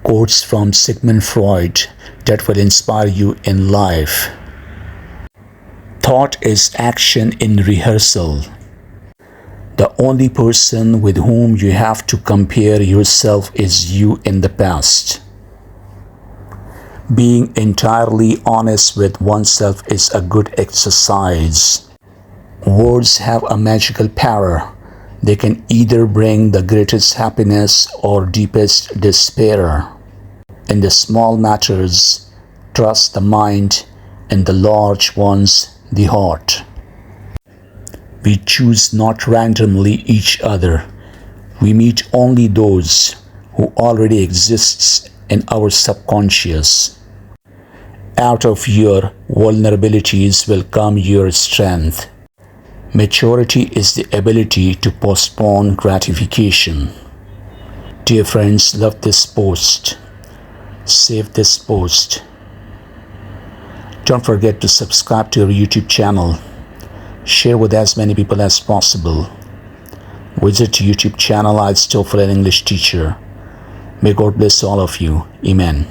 quotes from Sigmund Freud that will inspire you in life. Thought is action in rehearsal. The only person with whom you have to compare yourself is you in the past. Being entirely honest with oneself is a good exercise. Words have a magical power. They can either bring the greatest happiness or deepest despair. In the small matters, trust the mind. In the large ones, the heart. We choose not randomly each other. We meet only those who already exist in our subconscious. Out of your vulnerabilities will come your strength. Maturity is the ability to postpone gratification. Dear friends, love this post. Save this post. Don't forget to subscribe to our YouTube channel. Share with as many people as possible. Visit YouTube channel IELTS TOEFL English Teacher. May God bless all of you. Amen.